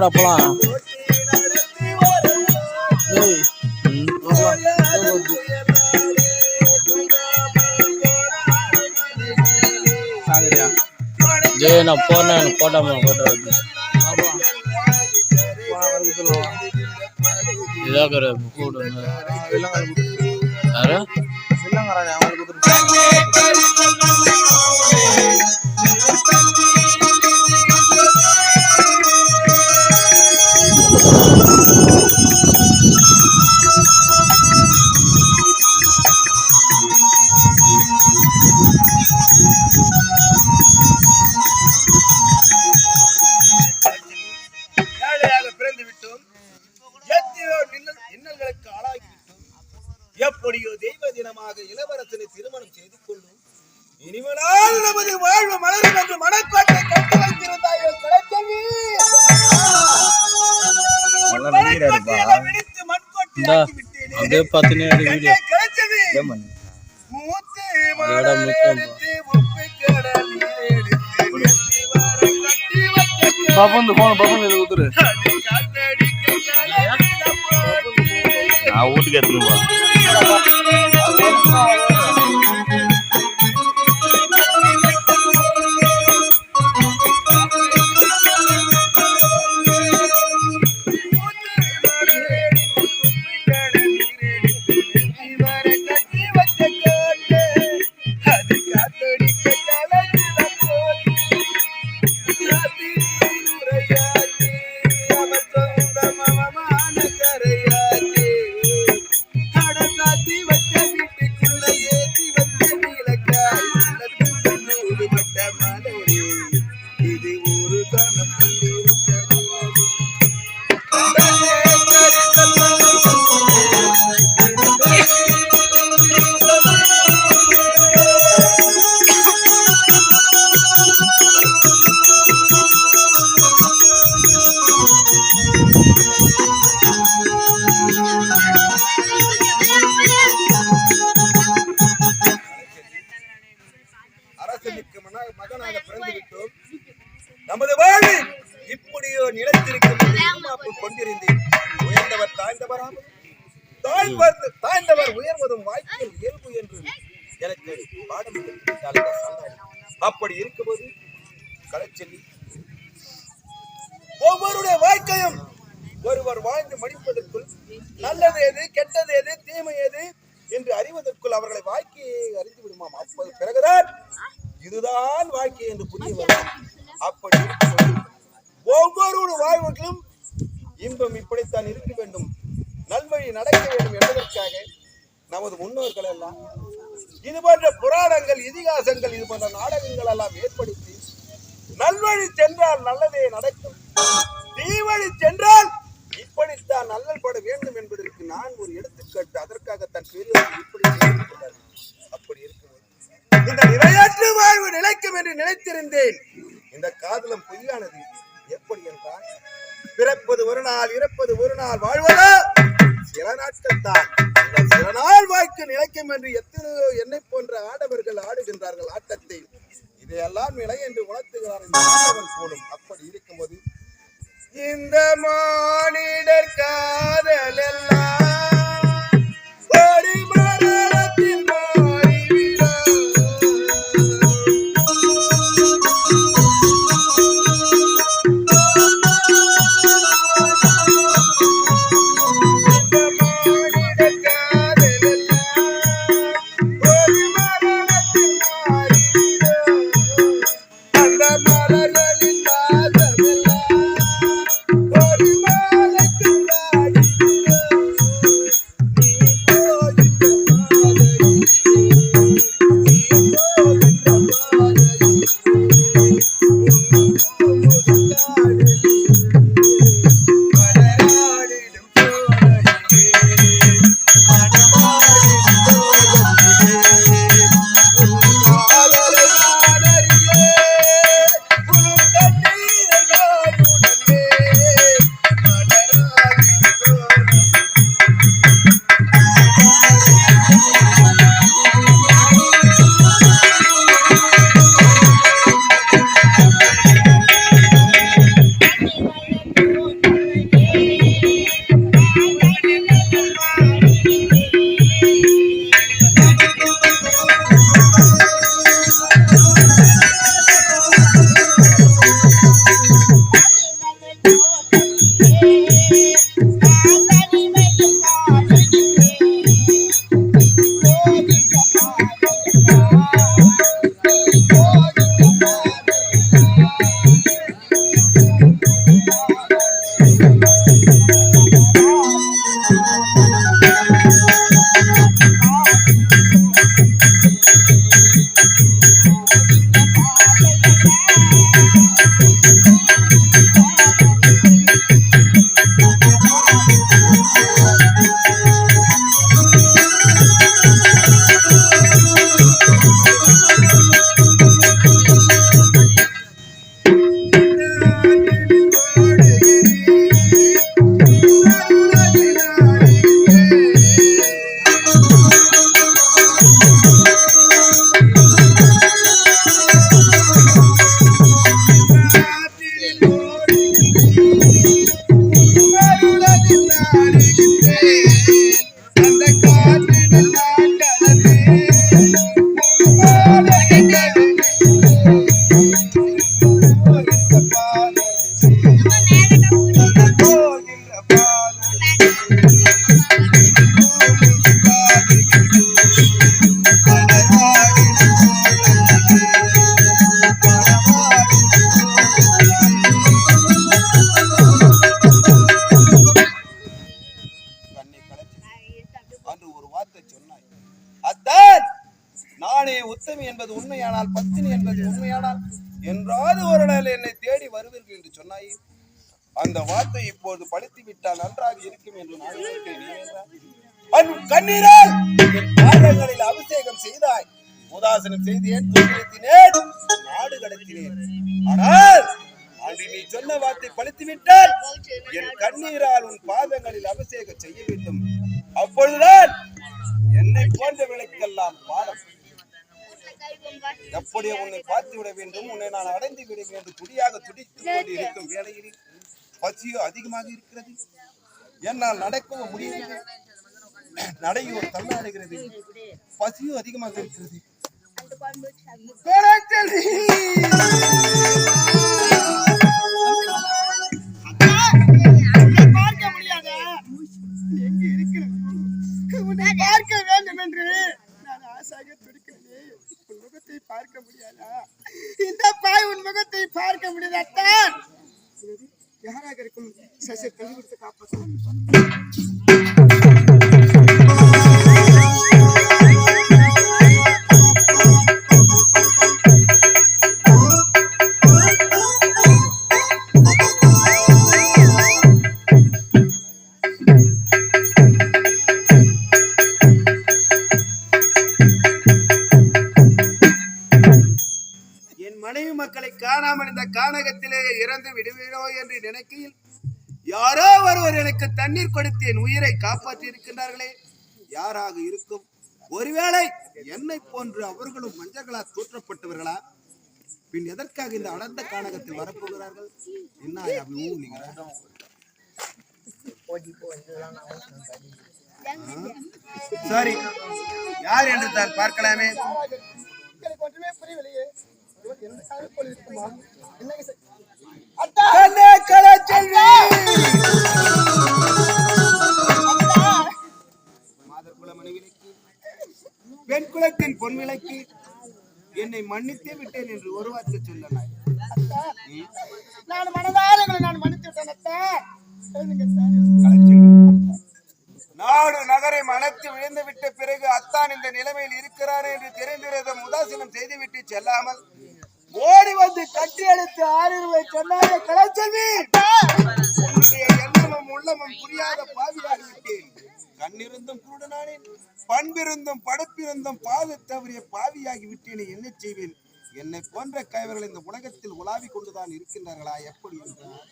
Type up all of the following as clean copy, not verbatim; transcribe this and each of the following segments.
அப்பலாம் ஜெய நான் போனேன் போட்டாமா போட்டோ இதாக்கிற கூடு யாரு எப்படியோ தெய்வ தினமாக இளவரசனை திருமணம் செய்து கொள்ளும். இனிமேல் நமது வாழ்வு மலரும் என்று மனக்கோட்டை கட்டி வைத்திருந்தாயோ கலைச்செல்வி. அதே பத்தினே பபந்து போன பபந்து ஊத்துரு வீட்டுக்கு எடுத்துன்னு மகனாக பிறந்து விட்டோம். நமது வாழ்வு இப்படியோ நிலைத்திருக்கும் கொண்டிருந்தேன். உயர்ந்தவர் தாழ்ந்தவராக தாழ்ந்தவர் உயர்வதும் வாய்ப்பில் இயல்பு என்று எனக்கு பாடம். அப்படி இருக்கும்போது கலைச்செல்வி ஒவ்வொருடைய வாழ்க்கையும் ஒருவர் வாழ்ந்து மடிப்பதற்குள் நல்லது எது கெட்டது எது தீமை எது என்று அறிவதற்குள் அவர்களை வாழ்க்கையை அறிந்து விடுமாம். அப்போது பிறகுதான் இதுதான் வாழ்க்கை என்று புரிய வரும். அப்படி ஒவ்வொரு வாழ்வுகளும் இன்பம் இப்படித்தான் இருக்க வேண்டும், நல்வழி நடக்க வேண்டும் என்பதற்காக நமது முன்னோர்கள் எல்லாம் இது போன்ற புராணங்கள் இதிகாசங்கள் இது போன்ற நாடகங்கள் எல்லாம் ஏற்படுத்தி நல்வழி சென்றால் நல்லதே நடக்கும், தீவழி சென்றால் இப்படித்தான் நல்லல் பட வேண்டும் என்பதற்கு நான் ஒரு எடுத்துக்காட்டு. அதற்காக தன் பெரியவர் இப்படி அப்படி இருக்கும் இந்த நிலையற்ற வாழ்வு நிலைக்கும் என்று நினைத்திருந்தேன். இந்த காதலம் பொய்யானது. எப்படி என்றால் பிறப்பது ஒரு நாள் இறப்பது ஒரு நாள், வாழ்வதோ சில நாட்கள் தான். சில நாள் வாழ்க்கை நிலைக்கும் என்று எத்தனையோ என்னை போன்ற ஆடவர்கள் ஆடுகின்றார்கள் ஆட்டத்தை. இதையெல்லாம் நிலை என்று உணர்த்துகிறார் இந்த ஆடவன் போலும். அப்படி இருக்கும்போது இந்த மானிடர் காதல் எல்லாம் ஒரு மரணத்தில் மலர்களின் பாதமெல்லாம் ஒரு உண்மையானால் பத்தினி என்பது உண்மையானால் என்றாவது ஒரு நாள் என்னை தேடி வருவீர்கள் என்று சொன்னாய். அந்த வார்த்தை இப்போது படுத்தி விட்டால் நன்றாக இருக்கும் என்று நான் நினைக்கிறேன். கண்ணீரால் என் பாதங்களில் அபிஷேகம் செய்தாய், உதாசனம் செய்தேன், துன்புறுத்தினேன், நாடு கடத்தினேன். ஆனால் அன்று நீ சொன்ன வார்த்தை பழித்து விட்டால் என் கண்ணீரால் உன் பாதங்களில் அபிஷேகம் செய்ய வேண்டும். அப்பொழுதுதான் என்னை போன்றவர்களுக்கெல்லாம் பாடம். எப்படி உன்னை பார்த்து விட வேண்டும், உன்னை நான் அடைந்து விட வேண்டும் துடியாக துடித்துக் கொண்டு இருக்கும் வேளையில் பசியோ அதிகமாக இருக்கிறது. என்னால் நடக்கவும் முடியவில்லை, நடையோ தள்ளாடுகிறது, பசியோ அதிகமாக இருக்கிறது. பார்க்க முடியாத எங்க இருக்கிறது உன்னை பார்க்க வேண்டும் என்று நான் ஆசையாக துடிக்கிறேன். உன் முகத்தை பார்க்க முடியாதா? இந்த பாய் உன் முகத்தை பார்க்க முடியாதான். யாராக இருக்கும் சசி தள்ளி கொடுத்து காப்பாற்ற. மனைவி மக்களை காணாமல் இந்த கானகத்திலே இறந்து விடுவீரோ என்று நினைக்கையில் யாரோ ஒருவர் எனக்கு தண்ணீர் கொடுத்து என் உயிரை காப்பாற்றி இருக்கின்றார்களே, யாராக இருக்கும்? ஒருவேளை என்னை போன்று அவர்களும் மஞ்சர்களால் தூற்றப்பட்டவர்களா? பின் எதற்காக இந்த அடர்ந்த கானகத்தில் வரப்போகிறார்கள்? என்ன சரி, யார் என்று தான் பார்க்கலாமே. ஒன்றுமே புரியவில்லையே. பெண் குலத்தின் பொன் விளக்கி என்னை மன்னித்தே விட்டேன் என்று ஒரு வார்த்தை சொல்லலாம். நான் மனதார நான் மன்னித்து விட்டேன். நாடு நகரை மனத்து விழுந்து விட்ட பிறகு அத்தான் இந்த நிலைமையில் இருக்கிறார் என்று தெரிந்திருந்த உதாசீனம் செய்துவிட்டு செல்லாமல் ஓடி வந்து கட்டி எடுத்து 6 ரூபாய் சொன்னாங்க. கலைச்செல்வி, உன்னுடைய எண்ணமும் உள்ளமும் புரியாத பாவியாகிவிட்டேன். கண்ணிருந்தும் குருடனானேன், பண்பிருந்தும் படுப்பிருந்தும் பாது தவறிய பாவியாகி விட்டேன். என்ன செய்வேன்? என்னை போன்ற கைவர்கள் இந்த உலகத்தில் உலாவிக் கொண்டுதான் இருக்கின்றார்களா? எப்படி என்றார்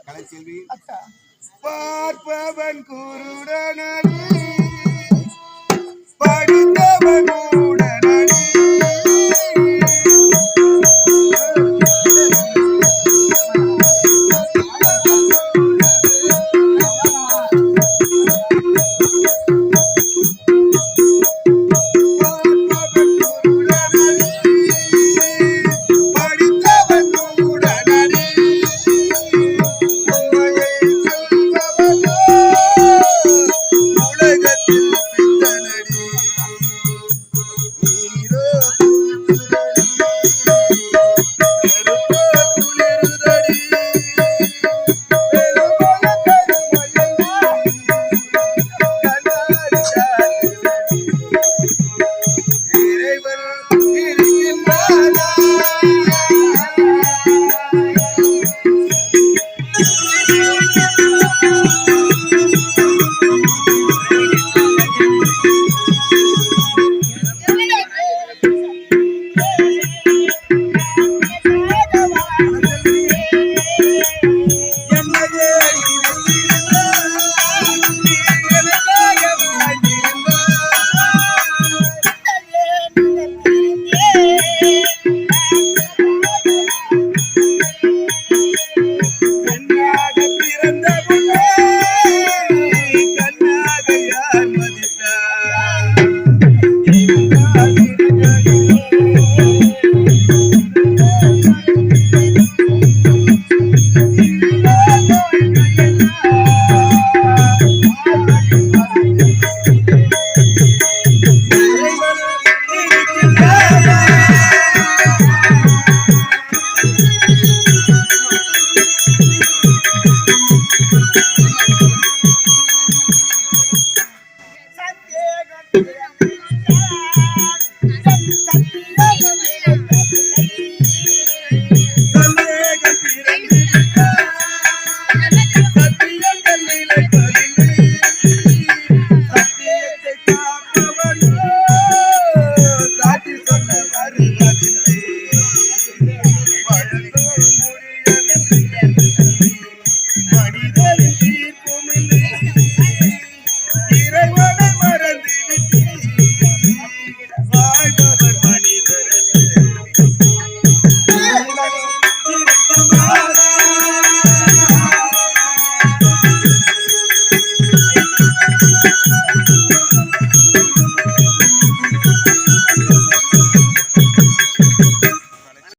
கலைச்செல்வி. பார்ப்பவன் குருடனே